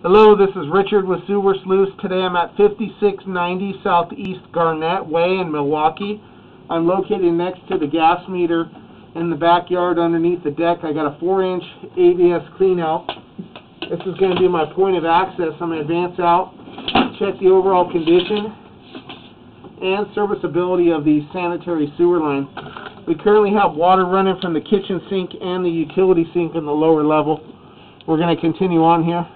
Hello, this is Richard with Sewer Sluice. Today I'm at 5690 Southeast Garnet Way in Milwaukee. I'm located next to the gas meter in the backyard underneath the deck. I got a 4-inch ABS cleanout. This is going to be my point of access. I'm going to advance out, check the overall condition and serviceability of the sanitary sewer line. We currently have water running from the kitchen sink and the utility sink in the lower level. We're going to continue on here.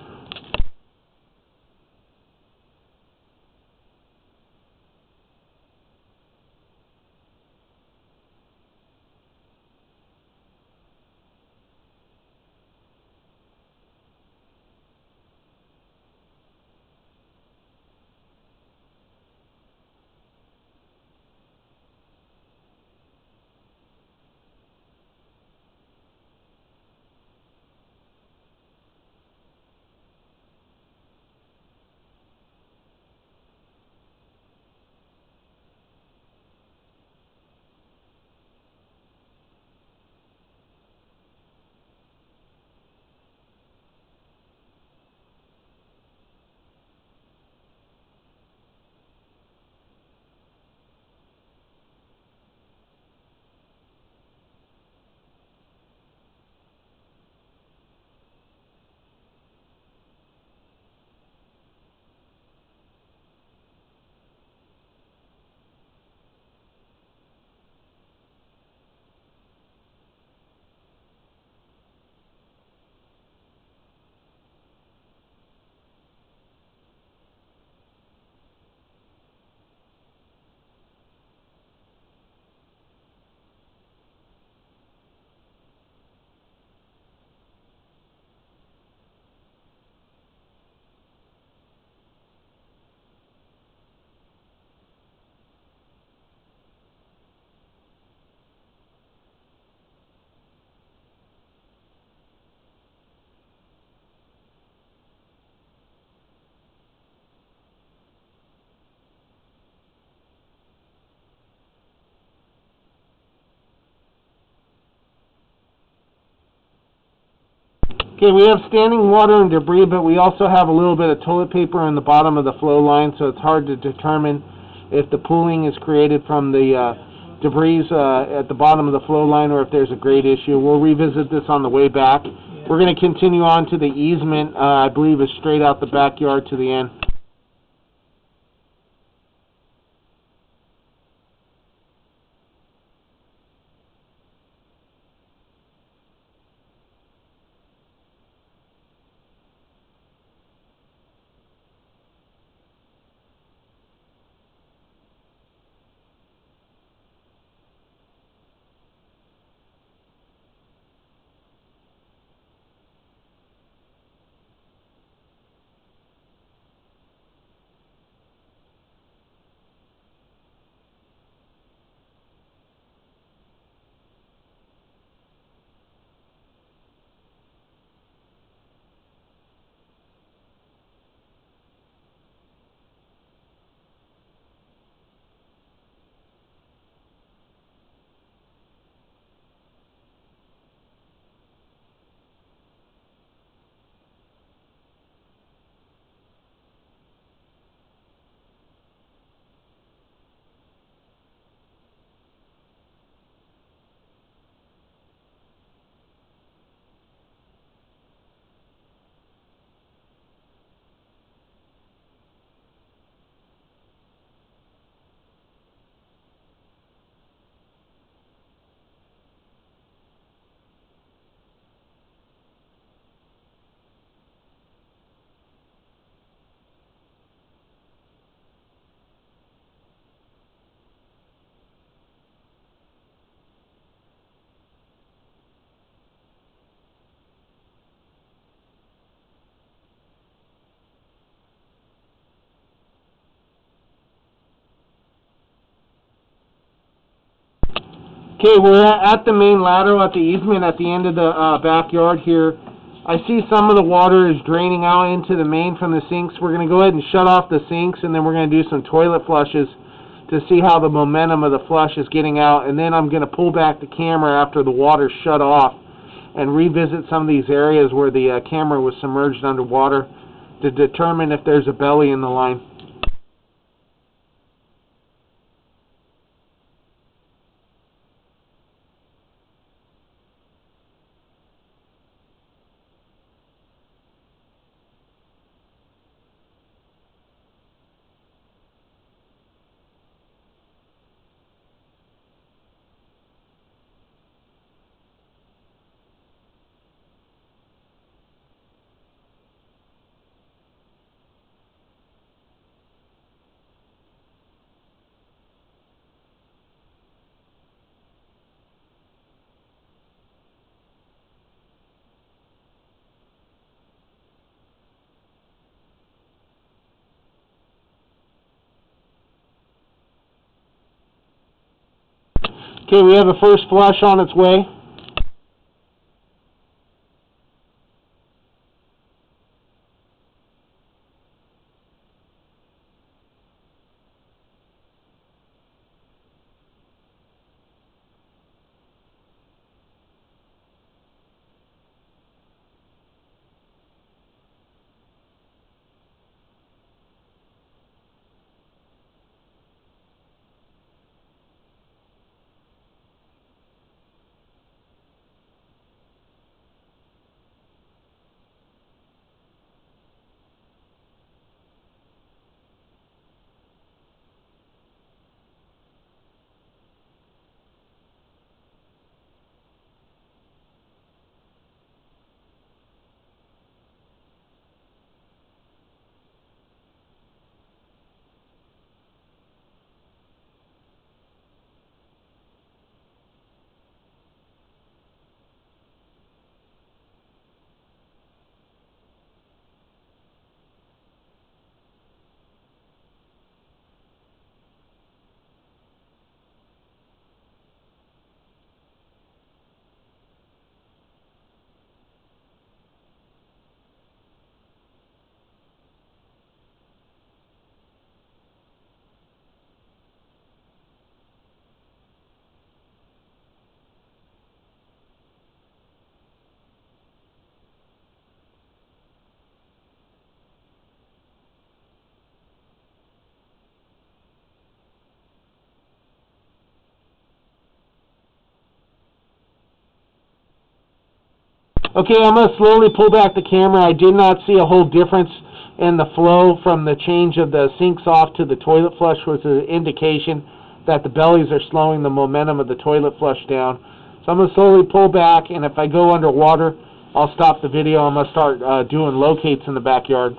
Okay, we have standing water and debris, but we also have a little bit of toilet paper on the bottom of the flow line, so it's hard to determine if the pooling is created from the debris at the bottom of the flow line or if there's a grade issue. We'll revisit this on the way back. We're going to continue on to the easement, I believe is straight out the backyard to the end. Okay, we're at the main lateral at the easement at the end of the backyard here. I see some of the water is draining out into the main from the sinks. We're going to go ahead and shut off the sinks, and then we're going to do some toilet flushes to see how the momentum of the flush is getting out. And then I'm going to pull back the camera after the water's shut off and revisit some of these areas where the camera was submerged underwater to determine if there's a belly in the line. Okay, we have a first flush on its way. Okay, I'm going to slowly pull back the camera. I did not see a whole difference in the flow from the change of the sinks off to the toilet flush, was an indication that the bellies are slowing the momentum of the toilet flush down. So I'm going to slowly pull back, and if I go underwater, I'll stop the video. I'm going to start doing locates in the backyard.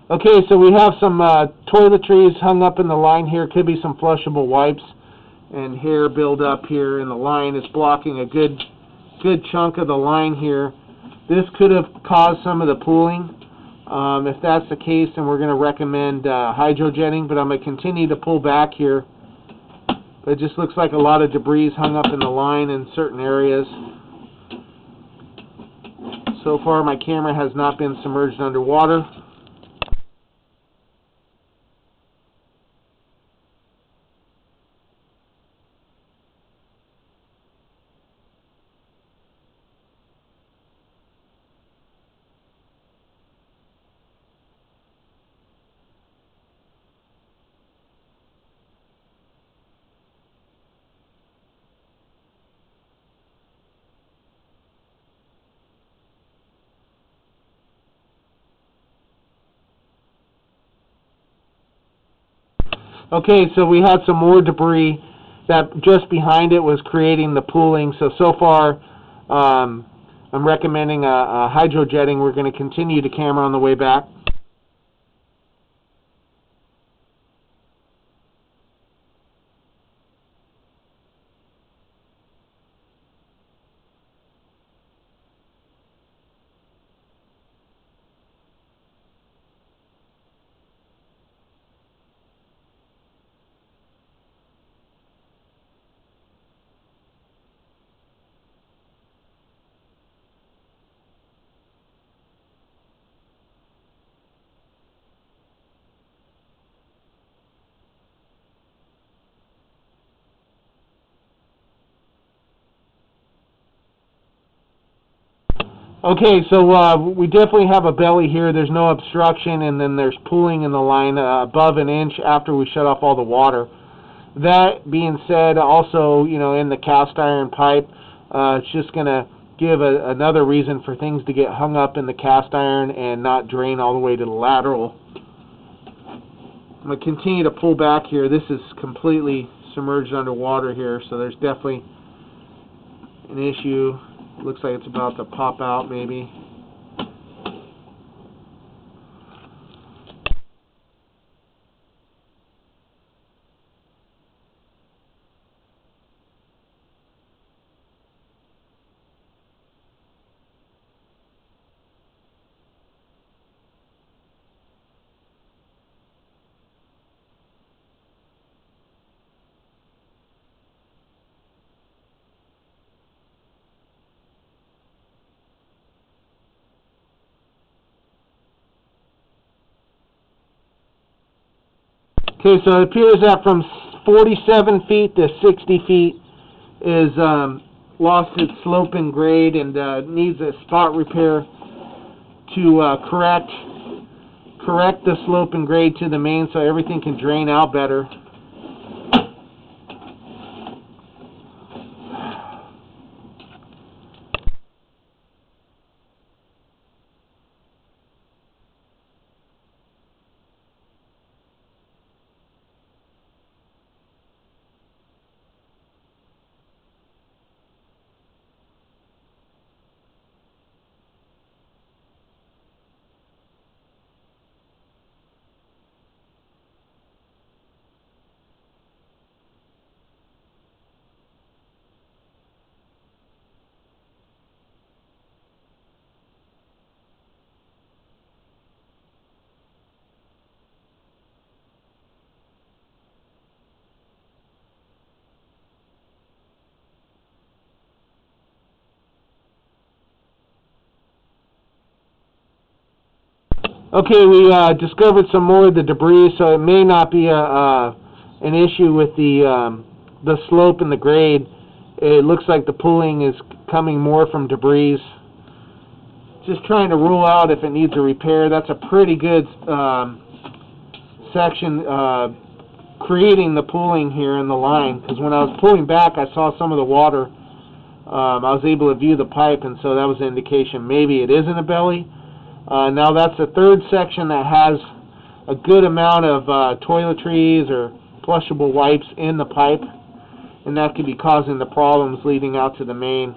Okay, so we have some toiletries hung up in the line here. Could be some flushable wipes and hair buildup here in the line. It's blocking a good chunk of the line here. This could have caused some of the pooling. If that's the case, then we're going to recommend hydrojetting, but I'm going to continue to pull back here. But it just looks like a lot of debris hung up in the line in certain areas. So far, my camera has not been submerged underwater. Okay, so we had some more debris that just behind it was creating the pooling. So far, I'm recommending a hydrojetting. We're going to continue to camera on the way back. Okay, so we definitely have a belly here. There's no obstruction, and then there's pooling in the line above an inch after we shut off all the water. That being said, also, in the cast iron pipe, it's just going to give another reason for things to get hung up in the cast iron and not drain all the way to the lateral. I'm going to continue to pull back here. This is completely submerged underwater here, so there's definitely an issue. Looks like it's about to pop out, maybe. Okay, so it appears that from 47 feet to 60 feet is lost its slope and grade and needs a spot repair to correct the slope and grade to the main so everything can drain out better. Okay, we discovered some more of the debris, so it may not be an issue with the slope and the grade. It looks like the pooling is coming more from debris. Just trying to rule out if it needs a repair. That's a pretty good section creating the pooling here in the line, because when I was pulling back I saw some of the water. I was able to view the pipe, and so that was an indication maybe it isn't a belly. Now that's the third section that has a good amount of toiletries or flushable wipes in the pipe, and that could be causing the problems leading out to the main.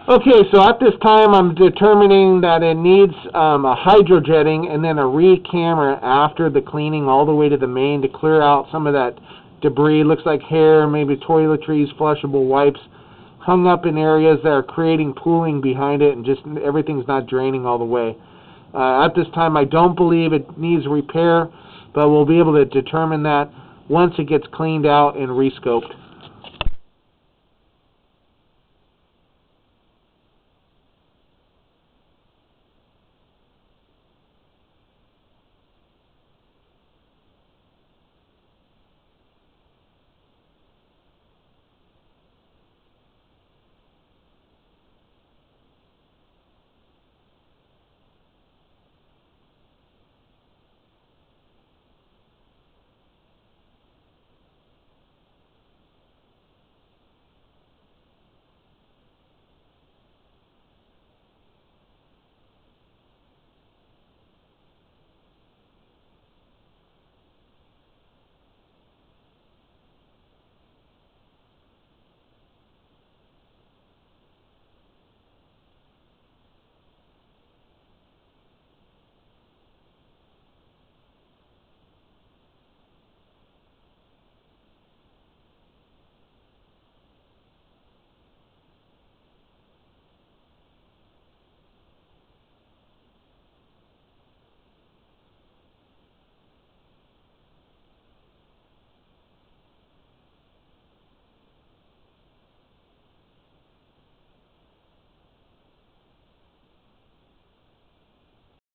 Okay, so at this time I'm determining that it needs a hydrojetting and then a re-camera after the cleaning all the way to the main to clear out some of that debris. Looks like hair, maybe toiletries, flushable wipes hung up in areas that are creating pooling behind it, and just everything's not draining all the way. At this time I don't believe it needs repair, but we'll be able to determine that once it gets cleaned out and rescoped.